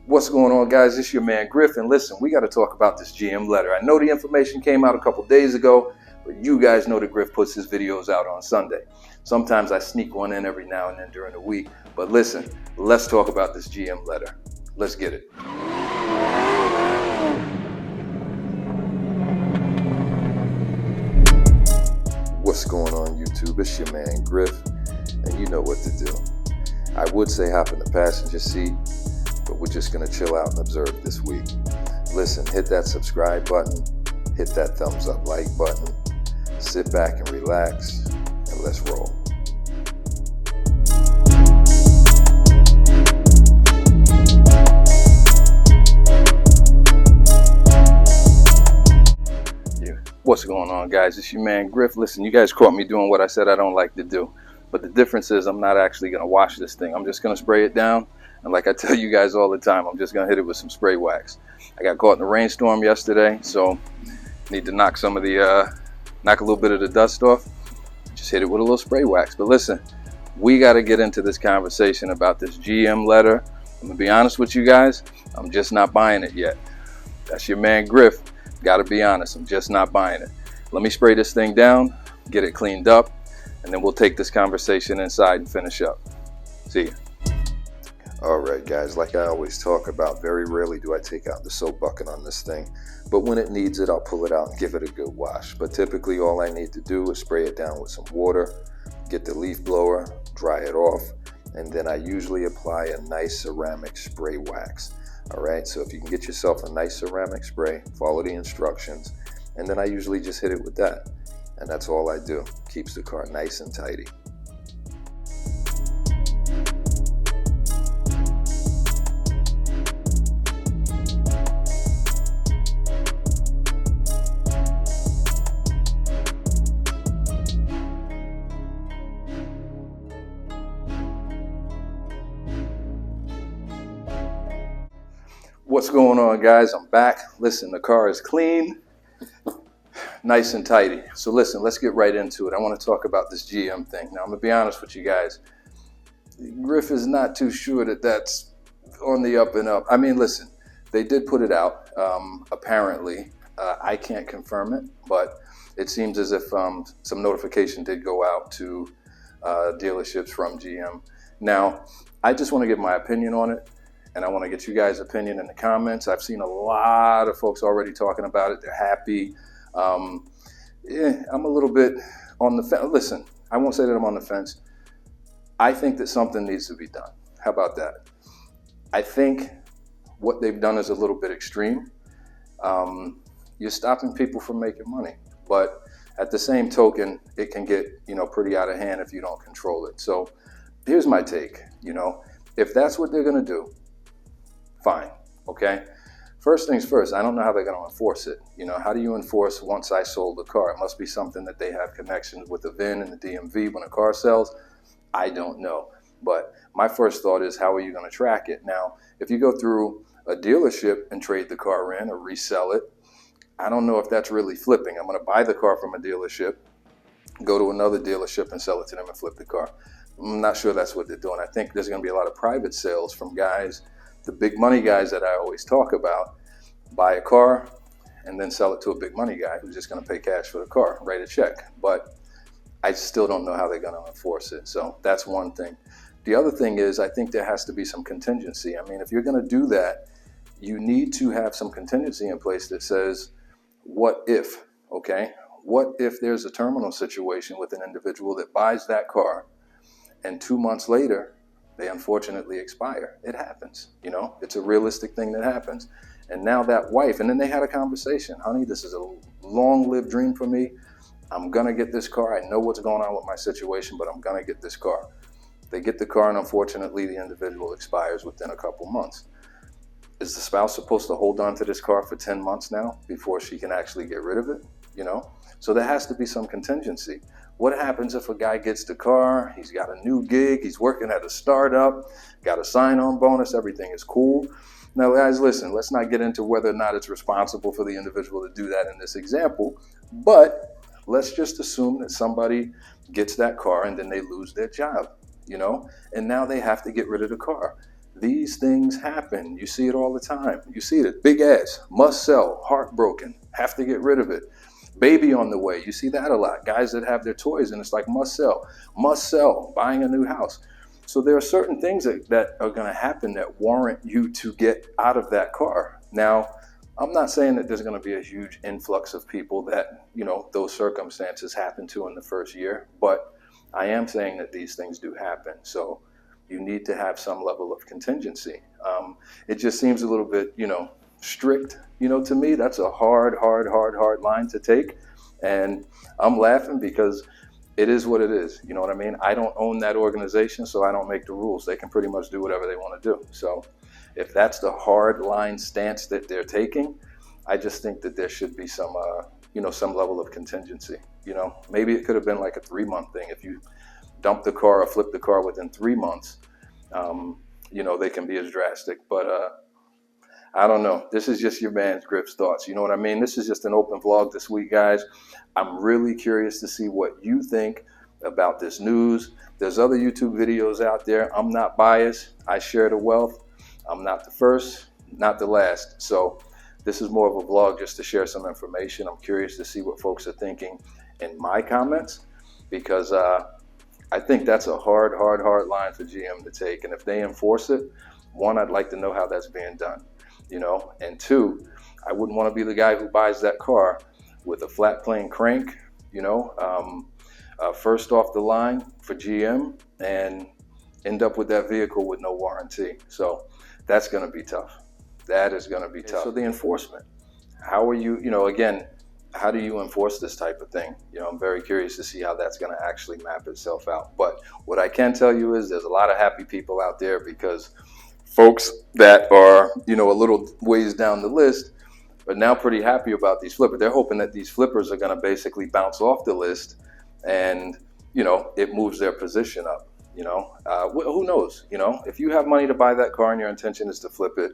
What's going on, guys? It's your man Griff, and listen, we got to talk about this GM letter. I know the information came out a couple days ago, but you guys know that Griff puts his videos out on Sunday. Sometimes I sneak one in every now and then during the week, but listen, let's talk about this GM letter. Let's get it. What's going on, YouTube? It's your man Griff, and you know what to do. I would say hop in the passenger seat, but we're just gonna chill out and observe this week. Listen, hit that subscribe button, hit that thumbs up like button, sit back and relax, and let's roll. What's going on, guys? It's your man Griff. Listen, you guys caught me doing what I said I don't like to do, but the difference is I'm not actually gonna wash this thing. I'm just gonna spray it down. And like I tell you guys all the time, I'm just gonna hit it with some spray wax. I got caught in a rainstorm yesterday, so need to knock some of the, knock a little bit of the dust off. Just hit it with a little spray wax. But listen, we gotta get into this conversation about this GM letter. I'm gonna be honest with you guys, I'm just not buying it yet. That's your man Griff. Gotta be honest, I'm just not buying it. Let me spray this thing down, get it cleaned up, and then we'll take this conversation inside and finish up. See ya. Alright guys, like I always talk about, very rarely do I take out the soap bucket on this thing, but when it needs it, I'll pull it out and give it a good wash. But typically all I need to do is spray it down with some water, get the leaf blower, dry it off, and then I usually apply a nice ceramic spray wax. Alright, so if you can get yourself a nice ceramic spray, follow the instructions, and then I usually just hit it with that. And that's all I do. Keeps the car nice and tidy. What's going on, guys? I'm back. Listen, the car is clean, nice and tidy. So listen, let's get right into it. I want to talk about this GM thing. Now, I'm going to be honest with you guys. Griff is not too sure that that's on the up and up. I mean, listen, they did put it out, apparently. I can't confirm it, but it seems as if some notification did go out to dealerships from GM. Now, I just want to give my opinion on it. And I want to get you guys' opinion in the comments. I've seen a lot of folks already talking about it. They're happy. I'm a little bit on the fence. Listen, I won't say that I'm on the fence. I think that something needs to be done. How about that? I think what they've done is a little bit extreme. You're stopping people from making money. But at the same token, it can get, pretty out of hand if you don't control it. So here's my take. If that's what they're going to do, fine, okay? First things first, I don't know how they're going to enforce it. How do you enforce once I sold the car? It must be something that they have connections with the VIN and the DMV when a car sells. I don't know. But my first thought is, how are you going to track it? Now, if you go through a dealership and trade the car in or resell it, I don't know if that's really flipping. I'm going to buy the car from a dealership, go to another dealership and sell it to them and flip the car. I'm not sure that's what they're doing. I think there's going to be a lot of private sales from guys, the big money guys that I always talk about, buy a car and then sell it to a big money guy who's just going to pay cash for the car, write a check. But I still don't know how they're going to enforce it. So that's one thing. The other thing is, I think there has to be some contingency. I mean, if you're going to do that, you need to have some contingency in place that says, what if, okay? What if there's a terminal situation with an individual that buys that car and 2 months later, they unfortunately expire? It happens, it's a realistic thing that happens. And now that wife, and then they had a conversation, honey, this is a long-lived dream for me. I'm gonna get this car. I know what's going on with my situation, but I'm gonna get this car. They get the car, and unfortunately the individual expires within a couple months. Is the spouse supposed to hold on to this car for 10 months now before she can actually get rid of it? So there has to be some contingency. What happens if a guy gets the car, he's got a new gig, he's working at a startup, got a sign-on bonus, everything is cool. Now guys, listen, let's not get into whether or not it's responsible for the individual to do that in this example, but let's just assume that somebody gets that car and then they lose their job, and now they have to get rid of the car. These things happen. You see it all the time. You see it. Big ads, must sell, heartbroken, have to get rid of it. Baby on the way. You see that a lot. Guys that have their toys and it's like must sell, buying a new house. So there are certain things that are going to happen that warrant you to get out of that car. Now, I'm not saying that there's going to be a huge influx of people that, you know, those circumstances happen to in the first year, but I am saying that these things do happen. So you need to have some level of contingency. It just seems a little bit, you know, strict. You know, to me, that's a hard line to take. And I'm laughing because it is what it is. You know what I mean? I don't own that organization, so I don't make the rules. They can pretty much do whatever they want to do. So if that's the hard line stance that they're taking, I just think that there should be some, you know, some level of contingency. You know, maybe it could have been like a 3-month thing. If you dump the car or flip the car within 3 months, you know, they can be as drastic. But I don't know. This is just your man's Griff's thoughts. You know what I mean? This is just an open vlog this week, guys. I'm really curious to see what you think about this news. There's other YouTube videos out there. I'm not biased. I share the wealth. I'm not the first, not the last. So this is more of a vlog just to share some information. I'm curious to see what folks are thinking in my comments, because I think that's a hard line for GM to take. And if they enforce it, one, I'd like to know how that's being done, you know, and two, I wouldn't want to be the guy who buys that car with a flat plane crank, you know, first off the line for GM and end up with that vehicle with no warranty. So that's going to be tough. That is going to be tough. So the enforcement, how are you, you know, again, how do you enforce this type of thing? You know, I'm very curious to see how that's going to actually map itself out. But what I can tell you is there's a lot of happy people out there, because folks that are, you know, a little ways down the list are now pretty happy about these flippers. They're hoping that these flippers are going to basically bounce off the list and, you know, it moves their position up, you know. Who knows? You know, if you have money to buy that car and your intention is to flip it,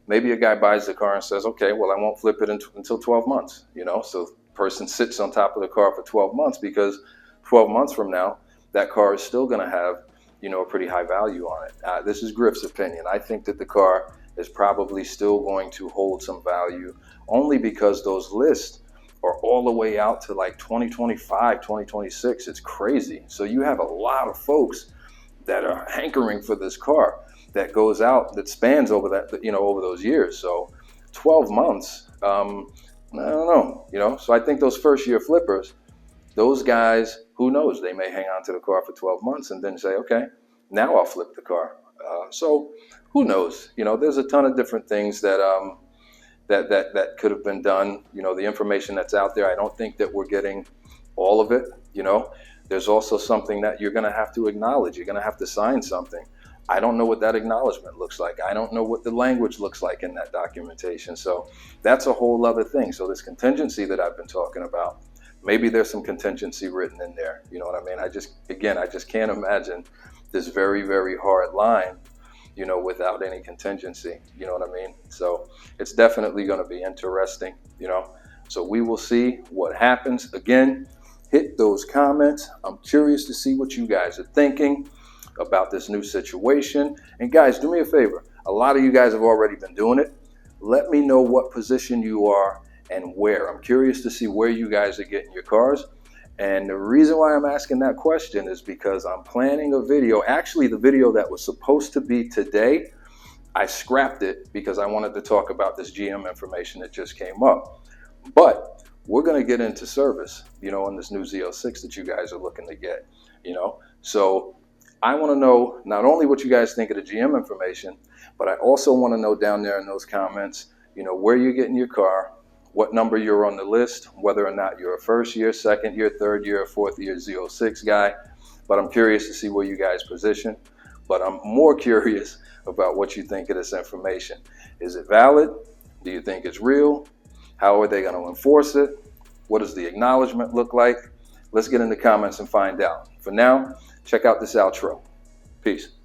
maybe a guy buys the car and says, okay, well, I won't flip it until 12 months, you know. So the person sits on top of the car for 12 months because 12 months from now, that car is still going to have, you know, a pretty high value on it. This is Griff's opinion. I think that the car is probably still going to hold some value, only because those lists are all the way out to like 2025, 2026. It's crazy. So you have a lot of folks that are hankering for this car that goes out, that spans over that, you know, over those years. So 12 months, I don't know, you know. So I think those first year flippers, those guys, who knows, they may hang on to the car for 12 months and then say, okay, now I'll flip the car. So who knows? You know, there's a ton of different things that that could have been done. You know, the information that's out there, I don't think that we're getting all of it. You know, there's also something that you're going to have to acknowledge. You're going to have to sign something. I don't know what that acknowledgement looks like. I don't know what the language looks like in that documentation. So that's a whole other thing. So this contingency that I've been talking about, maybe there's some contingency written in there. You know what I mean? I just can't imagine this very hard line, you know, without any contingency. You know what I mean? So it's definitely going to be interesting, you know. So we will see what happens. Again, hit those comments. I'm curious to see what you guys are thinking about this new situation. And guys, do me a favor. A lot of you guys have already been doing it. Let me know what position you are and where. I'm curious to see where you guys are getting your cars. And the reason why I'm asking that question is because I'm planning a video. Actually, the video that was supposed to be today, I scrapped it because I wanted to talk about this GM information that just came up. But we're going to get into service, you know, on this new Z06 that you guys are looking to get, you know. So I want to know not only what you guys think of the GM information, but I also want to know down there in those comments, you know, where you're getting your car, what number you're on the list, whether or not you're a first year, second year, third year, or fourth year Z06 guy. But I'm curious to see where you guys position. But I'm more curious about what you think of this information. Is it valid? Do you think it's real? How are they going to enforce it? What does the acknowledgement look like? Let's get in the comments and find out. For now, check out this outro. Peace.